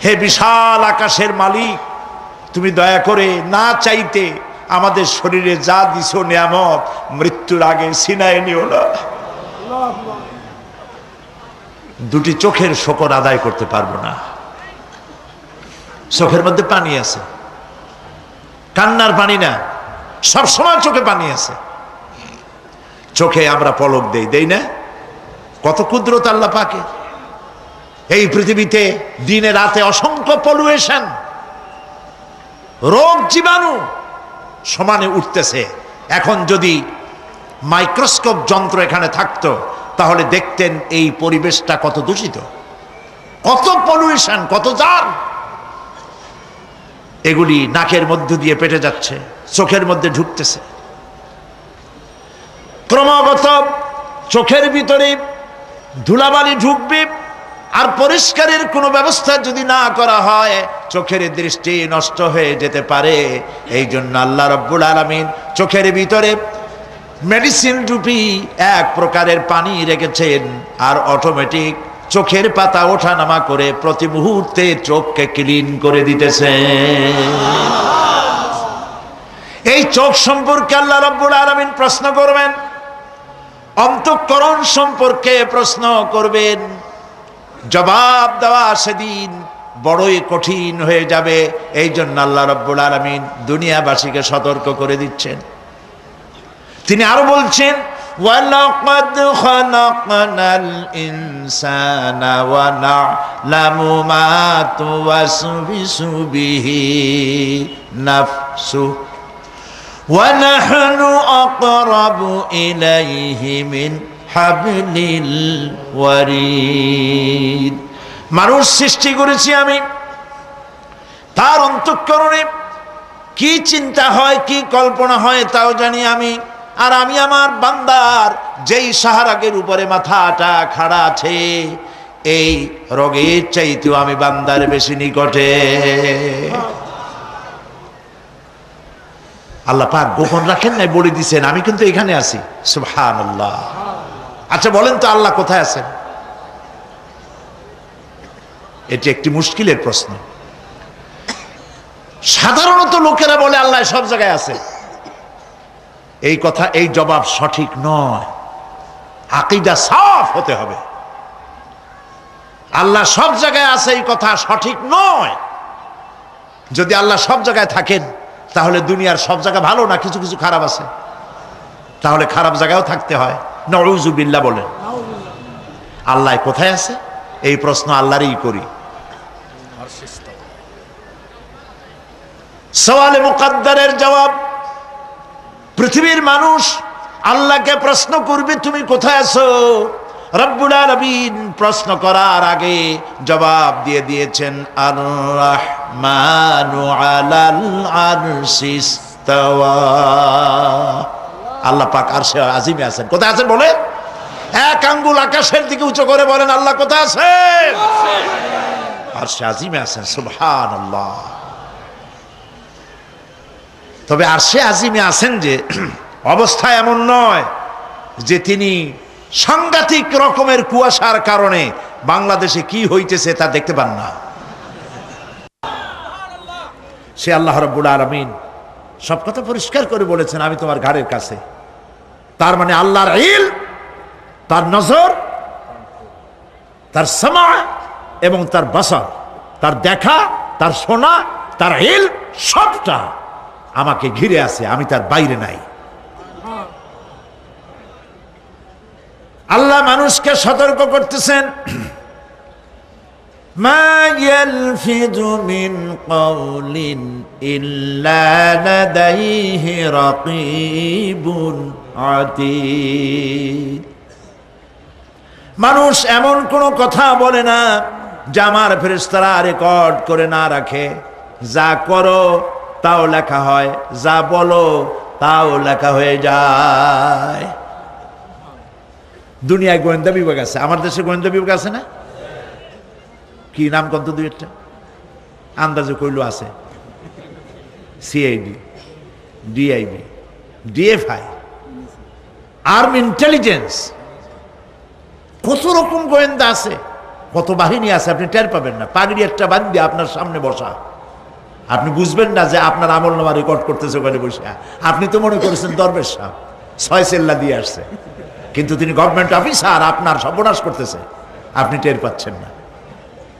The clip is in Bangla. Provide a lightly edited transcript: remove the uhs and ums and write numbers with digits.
হে বিশাল আকাশের মালিক, তুমি দয়া করে না চাইতে আমাদের শরীরে যা দিছো নিয়ামত, মৃত্যুর আগে ছিনায় নিও না। দুটি চোখের শকর আদায় করতে পারবো না। চোখের মধ্যে পানি আছে, কান্নার পানি না, সবসময় চোখে পানি আছে। চোখে আমরা পলক দেই না? কত কুদরত আল্লাহ পাকে। এই পৃথিবীতে দিনে রাতে অসংখ্য পলুয়েশন, রোগ জীবাণু সমানে উঠতেছে। এখন যদি মাইক্রোস্কোপ যন্ত্র এখানে থাকতো তাহলে দেখতেন এই পরিবেশটা কত দূষিত, কত পলুয়েশন, কত জার। এগুলি নাকের মধ্য দিয়ে পেটে যাচ্ছে, চোখের মধ্যে ঢুকতেছে। ক্রমাগত চোখের ভিতরে ধুলাবালি ঢুকবে, আর পরিষ্কারের কোনো ব্যবস্থা যদি না করা হয় চোখের দৃষ্টি নষ্ট হয়ে যেতে পারে। এই জন্য আল্লাহ রাব্বুল আলামিন চোখের ভিতরে মেডিসিন রূপী এক প্রকারের পানি রেখেছেন, আর অটোমেটিক চোখের পাতা ওঠানামা করে প্রতি মুহূর্তে চোখকে ক্লিন করে দিতেছে। এই চোখ সম্পর্কে আল্লাহ রাব্বুল আলামিন প্রশ্ন করবেন, অন্তঃকরণ সম্পর্কে প্রশ্ন করবেন। জবাব দেওয়া সেদিন বড়ই কঠিন হয়ে যাবে। এই জন্য আল্লাহ রাব্বুল আলামিন দুনিয়াবাসীকে সতর্ক করে দিচ্ছেন। তিনি আরো বলছেন, ওয়ালাকাদ খালাকনাল ইনসানা ওয়া না'লামু মা তুওয়াসবিসু বিহি নাফসু ওয়া নাহনু আকরাবু ইলাইহি মিন হাবলিল ওয়ারিদ। মানুষ সৃষ্টি করেছি আমি, তার অন্তঃকরণে কি চিন্তা হয়, কি কল্পনা হয় তাও জানি আমি। আর আমি আমার বান্দার যেই সাহারাগের উপরে মাথাটা খাড়া আছে, এই রোগের চাইতেও আমি বান্দার বেশি নিকটে। আল্লাহ পাক গোপন রাখেন নাই, বলে দিছেন আমি কিন্তু এখানে আছি। সুবহানাল্লাহ। আচ্ছা বলেন তো আল্লাহ কোথায় আছেন? এটি একটি মুশকিলের প্রশ্ন। সাধারণত লোকেরা বলে আল্লাহ সব জায়গায় আছে। এই কথা, এই জবাব সঠিক নয়। আকীদা সাফ হতে হবে। আল্লাহ সব জায়গায় আছে এই কথা সঠিক নয়। যদি আল্লাহ সব জায়গায় থাকেন তাহলে দুনিয়ার সব জায়গা ভালো না, কিছু কিছু খারাপ আছে। তাহলে খারাপ জায়গায়ও থাকতে হয়। নাউযুবিল্লাহ বলেন। আল্লাহ কোথায় আছে এই প্রশ্ন আল্লাহরই করি। সওয়ালে মুকদ্দারের জবাব, পৃথিবীর মানুষ আল্লাহকে প্রশ্ন করবে তুমি কোথায় আছো। রব্বুল আলামিন প্রশ্ন করার আগে জবাব দিয়ে দিয়েছেন, আর রাহমানু আলাল আরশি ইস্তাওয়া। আল্লাহ পাক আরশে আজিমে আছেন। কোথায় আছেন বলে? এক আঙ্গুল আকাশের দিকে উঁচু করে বলেন আল্লাহ কোথায় আছেন? আরশে আজিমে আছেন। সুবহানাল্লাহ। তবে আরশে আজিমে আছেন যে অবস্থা এমন নয় যে তিনি সাংঘাতিক রকমের কুয়াশার কারণে বাংলাদেশে কি হইতেছে তা দেখতে পান না। সে আল্লাহ রাব্বুল আলামিন সব কথা পরিষ্কার করে বলেছেন, আমি তোমার ঘাড়ের কাছে। তার মানে আল্লাহর ইলম, তার নজর, তার সামা এবং তার বাসার, তার দেখা, তার শোনা, তার ইলম সবটা আমাকে ঘিরে আছে, আমি তার বাইরে নাই। আল্লাহ মানুষকে সতর্ক করতেছেন, মা ইয়ালফিযু মিন কাওলিন ইল্লা লাদাইহি রাকীবুন আতীদ। মানুষ এমন কোনো কথা বলে না যা আমার ফেরেশতারা রেকর্ড করে না রাখে। যা করো তাও লেখা হয়, যা বলো তাও লেখা হয়ে যায়। দুনিয়ায় গোয়েন্দা বিভাগ আছে, আমার দেশে গোয়েন্দা বিভাগ আছে না? কি নাম কত দুই একটা আন্দাজে কইল আছে। CID, DIB, DFI, army intelligence, কত রকম গোয়েন্দা আছে। কত বাহিনী আছে আপনি টের পাবেন না। পাগড়ি একটা বান্ধি আপনার সামনে বসা, আপনি বুঝবেন না যে আপনার আমল নামা রেকর্ড করতেছে ওখানে বসে। আপনি তো মনে করেছেন দরবেশ সাহেব 6 সেল্লা দিয়ে আসছে, কিন্তু তিনি গভর্নমেন্ট অফিসার, আপনার সর্বনাশ করতেছে, আপনি টের পাচ্ছেন না।